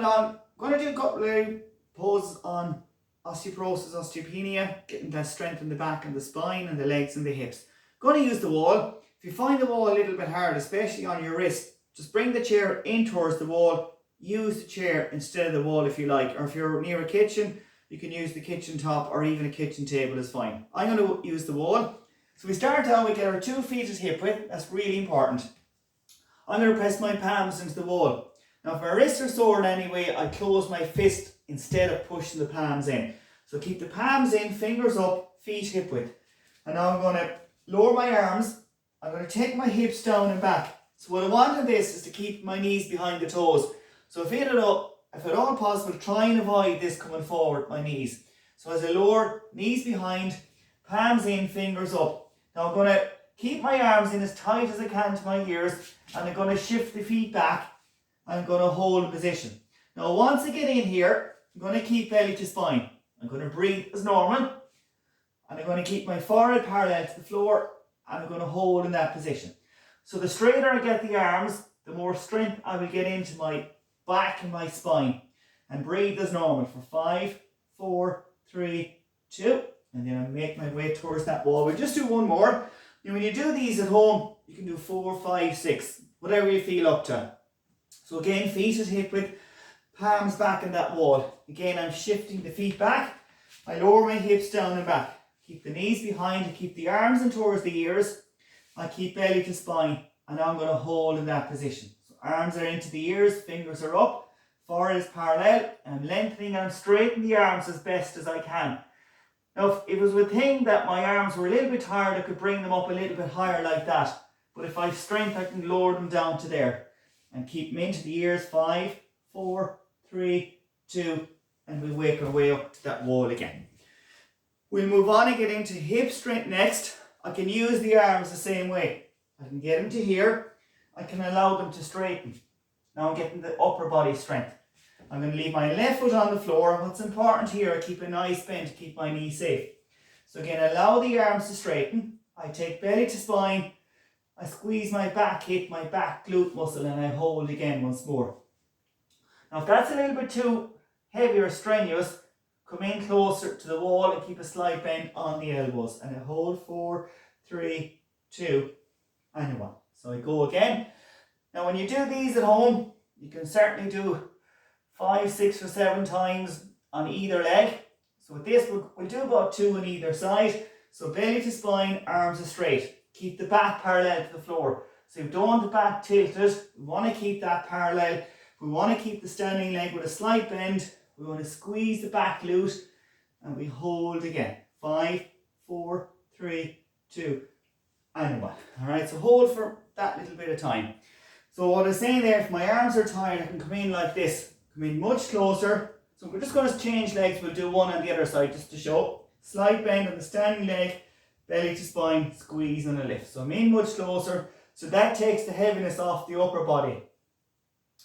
moving on, I'm going to do a couple of poses on osteoporosis, osteopenia, getting that strength in the back and the spine and the legs and the hips. Going to use the wall. If you find the wall a little bit hard, especially on your wrist, just bring the chair in towards the wall. Use the chair instead of the wall if you like, or if you're near a kitchen, you can use the kitchen top or even a kitchen table is fine. I'm going to use the wall. So we start out, we get our 2 feet at hip width. That's really important. I'm going to press my palms into the wall. Now if my wrists are sore in any way, I close my fist instead of pushing the palms in. So keep the palms in, fingers up, feet hip width. And now I'm going to lower my arms. I'm going to take my hips down and back. So what I want in this is to keep my knees behind the toes. So if at all possible, try and avoid this coming forward, my knees. So as I lower, knees behind, palms in, fingers up. Now I'm going to keep my arms in as tight as I can to my ears, and I'm going to shift the feet back. I'm going to hold position. Now once I get in here, I'm going to keep belly to spine. I'm going to breathe as normal, and I'm going to keep my forehead parallel to the floor, and I'm going to hold in that position. So the straighter I get the arms, the more strength I will get into my back and my spine. And breathe as normal for 5, 4, 3, 2, and then I make my way towards that wall. We'll just do one more. And when you do these at home, you can do 4, 5, 6, whatever you feel up to. So again, feet at hip width, palms back in that wall. Again, I'm shifting the feet back. I lower my hips down and back. Keep the knees behind, I keep the arms in towards the ears. I keep belly to spine, and I'm going to hold in that position. So arms are into the ears, fingers are up, forehead is parallel. I'm lengthening and straightening the arms as best as I can. Now, if it was a thing that my arms were a little bit tired, I could bring them up a little bit higher like that. But if I have strength, I can lower them down to there. And keep them into the ears, 5, 4, 3, 2, and we'll work our way up to that wall again. We'll move on and get into hip strength next. I can use the arms the same way. I can get them to here. I can allow them to straighten. Now I'm getting the upper body strength. I'm going to leave my left foot on the floor. What's important here, I keep a nice bend to keep my knee safe. So again, allow the arms to straighten. I take belly to spine. I squeeze my back hip, my back glute muscle, and I hold again once more. Now if that's a little bit too heavy or strenuous, come in closer to the wall and keep a slight bend on the elbows. And I hold 4, 3, 2, and 1. So I go again. Now when you do these at home, you can certainly do 5, 6 or 7 times on either leg. So with this, we'll do about 2 on either side. So belly to spine, arms are straight. Keep the back parallel to the floor. So if you don't want the back tilted, we want to keep that parallel. We want to keep the standing leg with a slight bend. We want to squeeze the back glute, and we hold again. 5, 4, 3, 2, and 1. Alright, so hold for that little bit of time. So what I was saying there, if my arms are tired, I can come in like this. Come in much closer. So we're just going to change legs. We'll do one on the other side just to show. Slight bend on the standing leg, belly to spine, squeeze and a lift. So I'm in much closer. So that takes the heaviness off the upper body.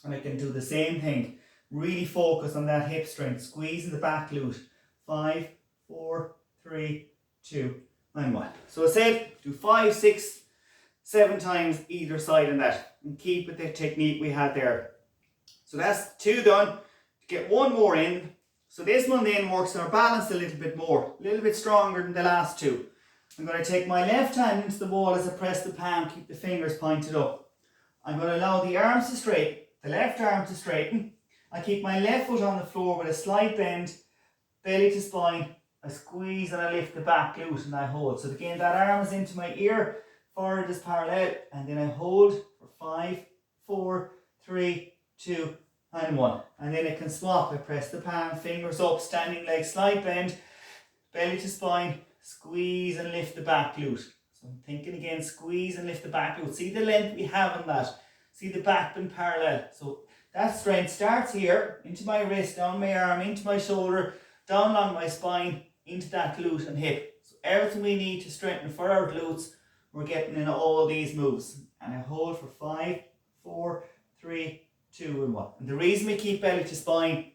And I can do the same thing. Really focus on that hip strength. Squeezing the back glute. 5, 4, 3, 2, and 1. So I said do 5, 6, 7 times either side on that. And keep with the technique we had there. So that's 2 done. Get 1 more in. So this one then works on our balance a little bit more. A little bit stronger than the last 2. I'm going to take my left hand into the wall as I press the palm. Keep the fingers pointed up. I'm going to allow the arms to straighten. The left arm to straighten. I keep my left foot on the floor with a slight bend. Belly to spine. I squeeze and I lift the back glute and I hold. So again, that arm is into my ear. Forehead is parallel. And then I hold for 5, 4, 3, 2, and 1. And then I can swap. I press the palm, fingers up, standing leg, slight bend, belly to spine, squeeze and lift the back glute. So I'm thinking again, squeeze and lift the back glute. See the length we have on that. See the back being parallel. So that strength starts here, into my wrist, down my arm, into my shoulder, down along my spine, into that glute and hip. So everything we need to strengthen for our glutes, we're getting in all these moves. And I hold for 5, 4, 3, 2, and 1. And the reason we keep belly to spine,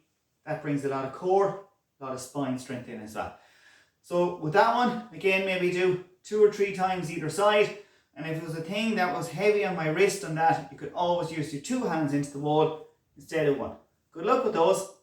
that brings a lot of core, a lot of spine strength in as well. So with that one, again, maybe do 2 or 3 times either side. And if it was a thing that was heavy on my wrist on that, you could always use your 2 hands into the wall instead of 1. Good luck with those.